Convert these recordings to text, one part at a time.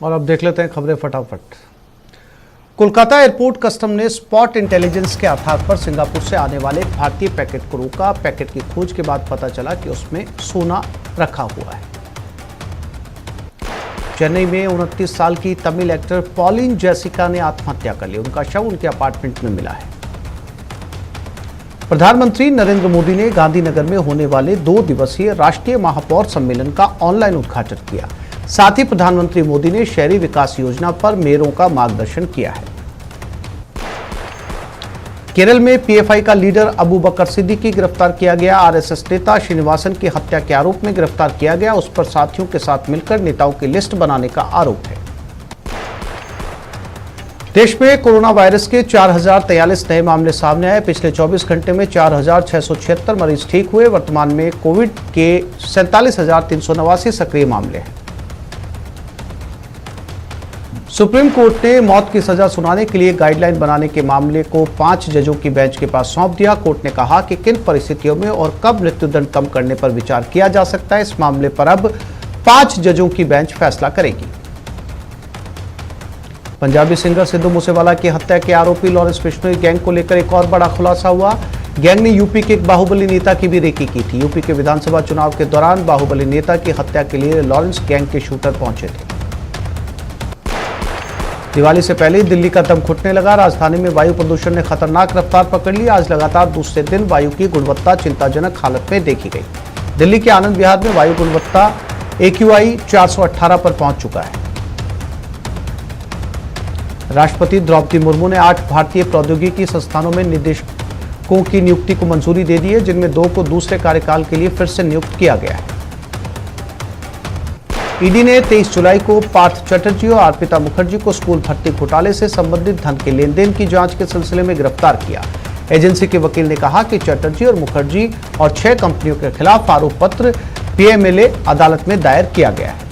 और अब देख लेते हैं खबरें फटाफट। कोलकाता एयरपोर्ट कस्टम ने स्पॉट इंटेलिजेंस के आधार पर सिंगापुर से आने वाले भारतीय पैकेट को रोका। पैकेट की खोज के बाद पता चला कि उसमें सोना रखा हुआ है। चेन्नई में 29 साल की तमिल एक्टर पॉलिन जैसिका ने आत्महत्या कर ली। उनका शव उनके अपार्टमेंट में मिला है। प्रधानमंत्री नरेंद्र मोदी ने गांधीनगर में होने वाले 2 दिवसीय राष्ट्रीय महापौर सम्मेलन का ऑनलाइन उद्घाटन किया। साथ ही प्रधानमंत्री मोदी ने शहरी विकास योजना पर मेयरों का मार्गदर्शन किया है। केरल में पीएफआई का लीडर अबू बकर सिद्दीकी गिरफ्तार किया गया। आरएसएस नेता श्रीनिवासन की हत्या के आरोप में गिरफ्तार किया गया। उस पर साथियों के साथ मिलकर नेताओं की लिस्ट बनाने का आरोप है। देश में कोरोना वायरस के 4043 नए मामले सामने आए। पिछले 24 घंटे में 4676 मरीज ठीक हुए। वर्तमान में कोविड के 47,389 सक्रिय मामले हैं। सुप्रीम कोर्ट ने मौत की सजा सुनाने के लिए गाइडलाइन बनाने के मामले को 5 जजों की बेंच के पास सौंप दिया। कोर्ट ने कहा कि किन परिस्थितियों में और कब मृत्युदंड कम करने पर विचार किया जा सकता है। इस मामले पर अब 5 जजों की बेंच फैसला करेगी। पंजाबी सिंगर सिद्धू मूसेवाला की हत्या के आरोपी लॉरेंस बिश्नोई गैंग को लेकर एक और बड़ा खुलासा हुआ। गैंग ने यूपी के एक बाहुबली नेता की भी रेकी की थी। यूपी के विधानसभा चुनाव के दौरान बाहुबली नेता की हत्या के लिए लॉरेंस गैंग के शूटर पहुंचे थे। दिवाली से पहले ही दिल्ली का दम घुटने लगा। राजधानी में वायु प्रदूषण ने खतरनाक रफ्तार पकड़ ली। आज लगातार दूसरे दिन वायु की गुणवत्ता चिंताजनक हालत में देखी गई। दिल्ली के आनंद विहार में वायु गुणवत्ता AQI 418 पर पहुंच चुका है। राष्ट्रपति द्रौपदी मुर्मू ने 8 भारतीय प्रौद्योगिकी संस्थानों में निदेशकों की नियुक्ति को मंजूरी दे दी है, जिनमें 2 को दूसरे कार्यकाल के लिए फिर से नियुक्त किया गया है। ईडी ने 23 जुलाई को पार्थ चटर्जी और अर्पिता मुखर्जी को स्कूल भर्ती घोटाले से संबंधित धन के लेन देन की जांच के सिलसिले में गिरफ्तार किया। एजेंसी के वकील ने कहा कि चटर्जी और मुखर्जी और 6 कंपनियों के खिलाफ आरोप पत्र PMLA अदालत में दायर किया गया है।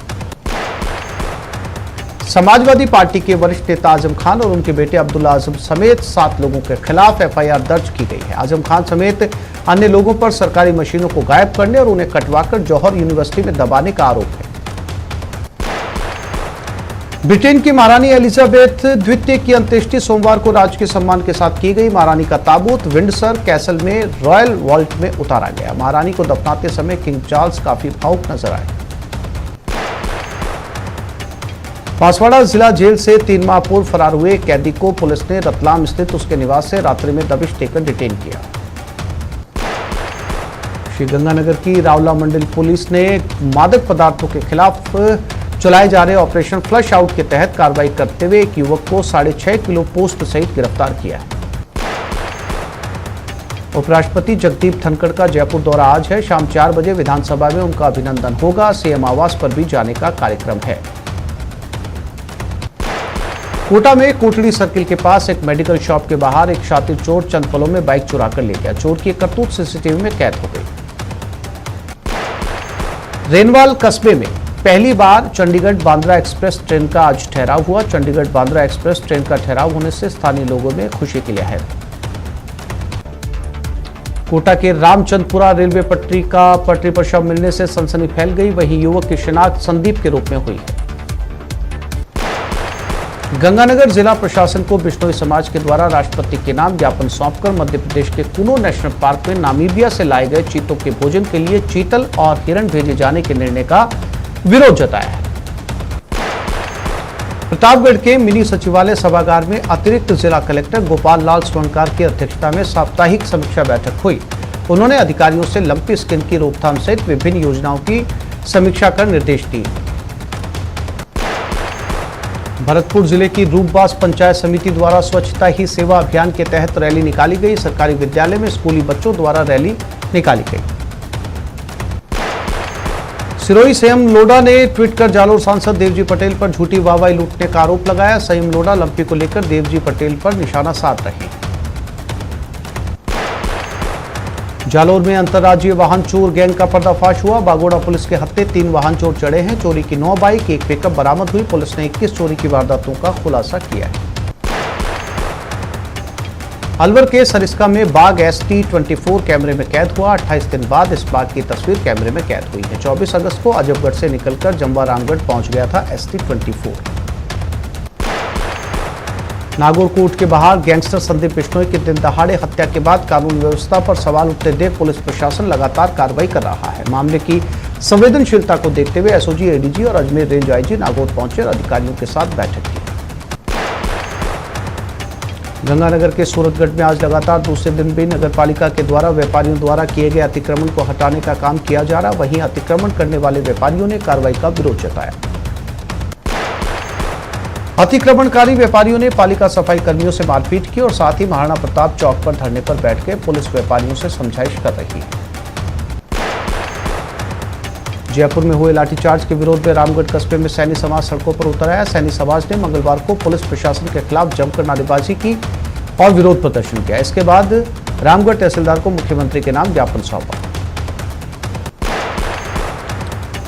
समाजवादी पार्टी के वरिष्ठ नेता आजम खान और उनके बेटे अब्दुल्ला आजम समेत 7 लोगों के खिलाफ FIR दर्ज की गई है। आजम खान समेत अन्य लोगों पर सरकारी मशीनों को गायब करने और उन्हें कटवाकर जौहर यूनिवर्सिटी में दबाने का आरोप है। ब्रिटेन की महारानी एलिजाबेथ द्वितीय की अंत्येष्टि सोमवार को राजकीय सम्मान के साथ की गई। महारानी का ताबूत विंडसर कैसल में रॉयल वॉल्ट में उतारा गया। महारानी को दफनाते समय किंग चार्ल्स काफी भावुक नजर आए। बांसवाड़ा जिला जेल से 3 माह पूर्व फरार हुए कैदी को पुलिस ने रतलाम स्थित उसके निवास से रात्रि में दबिश देकर डिटेन किया। श्रीगंगानगर की रावला मंडल पुलिस ने मादक पदार्थों के खिलाफ चलाए जा रहे ऑपरेशन फ्लश आउट के तहत कार्रवाई करते हुए एक युवक को 6.5 किलो पोस्ट सहित गिरफ्तार किया है। उपराष्ट्रपति जगदीप धनखड़ का जयपुर दौरा आज है। शाम 4 बजे विधानसभा में उनका अभिनंदन होगा। सीएम आवास पर भी जाने का कार्यक्रम है। कोटा में कोटड़ी सर्किल के पास एक मेडिकल शॉप के बाहर एक शातिर चोर चंद पलों में बाइक चुरा कर ले गया। चोर की करतूत सीसीटीवी में कैद हो गई। रेनवाल कस्बे में पहली बार चंडीगढ़ बांद्रा एक्सप्रेस ट्रेन का आज ठहराव हुआ। चंडीगढ़ बांद्रा एक्सप्रेस ट्रेन का ठहराव होने से स्थानीय लोगों में खुशी की लहर। कोटा के रामचंद्रपुरा रेलवे पटरी पर शव मिलने से सनसनी फैल गई। वहीं युवक की शिनाख्त संदीप के रूप में हुई है। गंगानगर जिला प्रशासन को बिश्नोई समाज के द्वारा राष्ट्रपति के नाम ज्ञापन सौंपकर मध्य प्रदेश के कुनो नेशनल पार्क में नामीबिया से लाए गए चीतों के भोजन के लिए चीतल और हिरण भेजे जाने के निर्णय का विरोध जताया है। प्रतापगढ़ के मिनी सचिवालय सभागार में अतिरिक्त जिला कलेक्टर गोपाल लाल स्वर्णकार की अध्यक्षता में साप्ताहिक समीक्षा बैठक हुई। उन्होंने अधिकारियों से लंपी स्किन की रोकथाम सहित विभिन्न योजनाओं की समीक्षा कर निर्देश दिए। भरतपुर जिले की रूपबास पंचायत समिति द्वारा स्वच्छता ही सेवा अभियान के तहत रैली निकाली गई। सरकारी विद्यालय में स्कूली बच्चों द्वारा रैली निकाली गई। सिरोही संयम लोढ़ा ने ट्वीट कर जालोर सांसद देवजी पटेल पर झूठी वाहवाही लूटने का आरोप लगाया। संयम लोढ़ा लंपी को लेकर देवजी पटेल पर निशाना साध रहे। जालोर में अंतर्राज्यीय वाहन चोर गैंग का पर्दाफाश हुआ। बागोड़ा पुलिस के हत्थे 3 वाहन चोर चढ़े हैं। चोरी की 9 बाइक, 1 पिकअप बरामद हुई। पुलिस ने 21 चोरी की वारदातों का खुलासा किया है। अलवर के सरिस्का में बाघ ST-24 कैमरे में कैद हुआ। 28 दिन बाद इस बाघ की तस्वीर कैमरे में कैद हुई है। 24 अगस्त को अजबगढ़ से निकलकर जमवा रामगढ़ पहुंच गया था ST-24। नागौर कोर्ट के बाहर गैंगस्टर संदीप बिश्नोई की दिन दहाड़े हत्या के बाद कानून व्यवस्था पर सवाल उठते देख पुलिस प्रशासन लगातार कार्रवाई कर रहा है। मामले की संवेदनशीलता को देखते हुए एसओजी, एडीजी और अजमेर रेंज आईजी नागौर पहुंचे और अधिकारियों के साथ बैठक की। गंगानगर के सूरतगढ़ में आज लगातार दूसरे दिन भी नगरपालिका के द्वारा व्यापारियों द्वारा किए गए अतिक्रमण को हटाने का काम किया जा रहा। वहीं अतिक्रमण करने वाले व्यापारियों ने कार्रवाई का विरोध जताया। अतिक्रमणकारी व्यापारियों ने पालिका सफाई कर्मियों से मारपीट की और साथ ही महाराणा प्रताप चौक पर धरने पर बैठ के पुलिस व्यापारियों से समझाइश कर रही है। जयपुर में हुए लाठीचार्ज के विरोध में रामगढ़ कस्बे में सैनी समाज सड़कों पर उतर आया। सैनी समाज ने मंगलवार को पुलिस प्रशासन के खिलाफ जमकर नारेबाजी की और विरोध प्रदर्शन किया। इसके बाद रामगढ़ तहसीलदार को मुख्यमंत्री के नाम ज्ञापन सौंपा।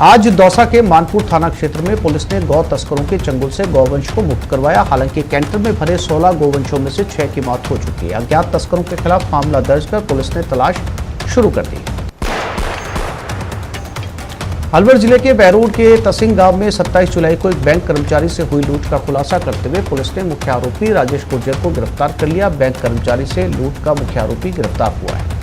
आज दौसा के मानपुर थाना क्षेत्र में पुलिस ने गौ तस्करों के चंगुल से गौवंश को मुक्त करवाया। हालांकि कैंटर में भरे 16 गौवंशों में से 6 की मौत हो चुकी है। अज्ञात तस्करों के खिलाफ मामला दर्ज कर पुलिस ने तलाश शुरू कर दी। अलवर जिले के बैरोड के तसिंग गांव में 27 जुलाई को एक बैंक कर्मचारी से हुई लूट का खुलासा करते हुए पुलिस ने मुख्य आरोपी राजेश गुर्जर को गिरफ्तार कर लिया। बैंक कर्मचारी से लूट का मुख्य आरोपी गिरफ्तार हुआ है।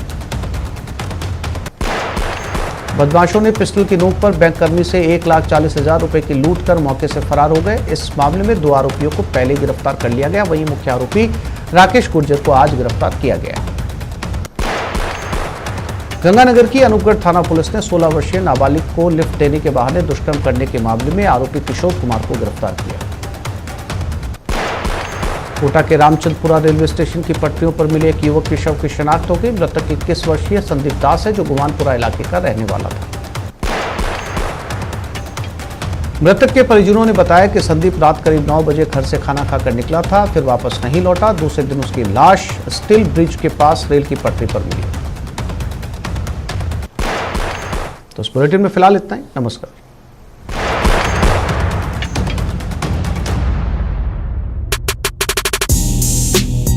बदमाशों ने पिस्टल की नोक पर बैंक कर्मी से 1,40,000 रुपए की लूट कर मौके से फरार हो गए। इस मामले में 2 आरोपियों को पहले गिरफ्तार कर लिया गया। वहीं मुख्य आरोपी राकेश गुर्जर को आज गिरफ्तार किया गया। गंगानगर की अनूपगढ़ थाना पुलिस ने 16 वर्षीय नाबालिग को लिफ्ट देने के बहाने दुष्कर्म करने के मामले में आरोपी किशोर कुमार को गिरफ्तार किया। कोटा के रामचंद्रपुरा रेलवे स्टेशन की पटरियों पर मिले एक युवक के शव की शिनाख्त हो गई। मृतक 21 वर्षीय संदीप दास है, जो गुमानपुरा इलाके का रहने वाला था। मृतक के परिजनों ने बताया कि संदीप रात करीब 9 बजे घर से खाना खाकर निकला था, फिर वापस नहीं लौटा। दूसरे दिन उसकी लाश स्टील ब्रिज के पास रेल की पटरी पर मिली। तो इस बुलेटिन में फिलहाल इतना ही। नमस्कार।